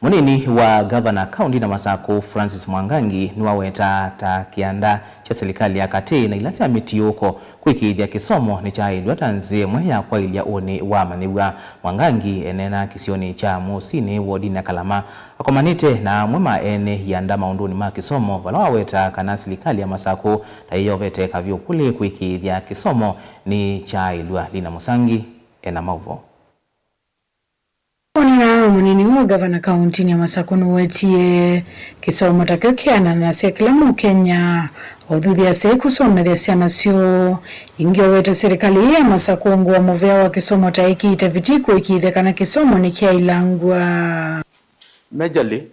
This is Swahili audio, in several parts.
Munini wa Ngavana Kaunti na Masaku Francis Mwangangi Niwaweta ta Kianda cha Silikali ya Kati na Ila Sya Mutiuuko Kuikithya Kisomo Nikyailw'a Nzia Imwe ya Kwailya uni wa Amanyiw'a. Mwangangi enena kisioni cha Musini wodi na Kalama akomanite na mwema ene yanda maunduni ma Kisomo valawaweta kana Silikali ya Masaku taiyovete kavyo kule Kuikithya Kisomo Nikyailw'a lina musangi ena mauvo. Munini wa Ngavana Kauntini ya Masaku nuwetie Kisomo takio Kianda na sekila Kenya odhuthia kusomethia ciana cio Niwaweta serikali ya Masaku ngwa muvea wa Kisomo taiki itaviti Kuikithya kana Kisomo Nikyailw'a. Majorly,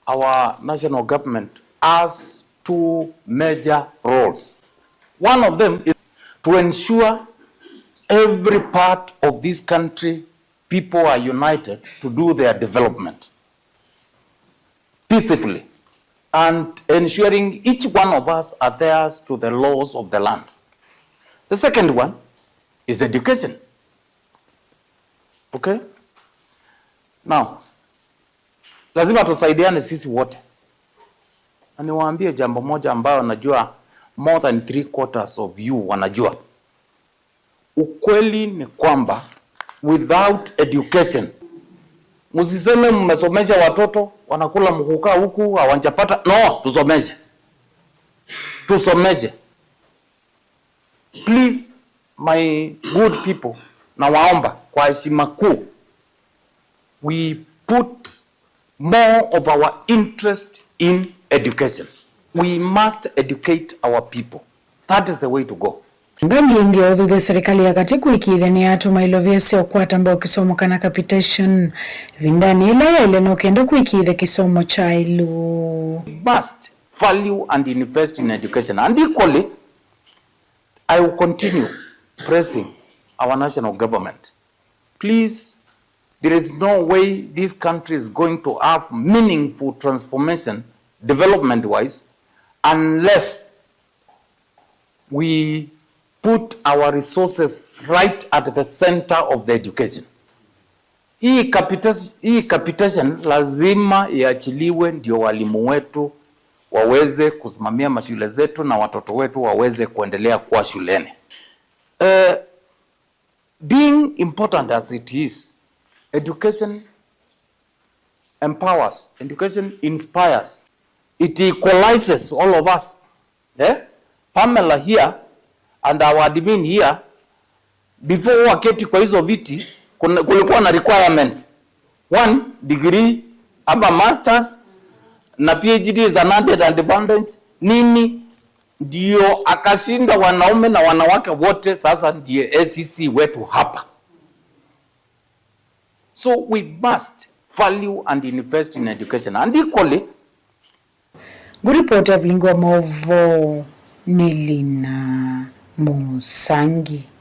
our national government has two major roles. One of them is to ensure every part of this country people are united to do their development peacefully and ensuring each one of us adheres to the laws of the land. The second one is education. Okay? Now, lazima tusaidiane sisi wote. Na niwaambie jambo moja ambayo najua more than 3/4 of you wanajua. Ukweli ni kwamba without education, musiseme mmesomesha watoto wanakula mkukaa huku hawajapata. No, tusomeshe. Tusomeshe. Please, my good people, na waomba kwa heshima kuu, we put more of our interest in education. We must educate our people. That is the way to go. Ngangi ndio odhuthia serikali ya Kati Kuikithya ni atuma ilovyese okwata mbao Kisomo kana capitation vindani ila ile no kenda Kuikithya Kisomo chailu. Must value and invest in education, and equally I will continue pressing our national government. Please, there is no way this country is going to have meaningful transformation development wise unless we put our resources right at the center of the education. Hii capitation lazima iachiliwe ndio walimu wetu waweze kusimamia mashule zetu na watoto wetu waweze kuendelea kuwa shuleni. Being important as it is, education empowers, education inspires, it equalizes all of us. Pamela here and our admin here, before waketi kwa hizo viti, kulikuwa na requirements. 1 degree, ama masters, na PhD is an added advantage. Nini ndio akashinda wanaume na wanawake wote, sasa ndiye SEC wetu hapa. So we must value and invest in education, and equally Guripoti ya Vilingwa Movo Nilina Musangi.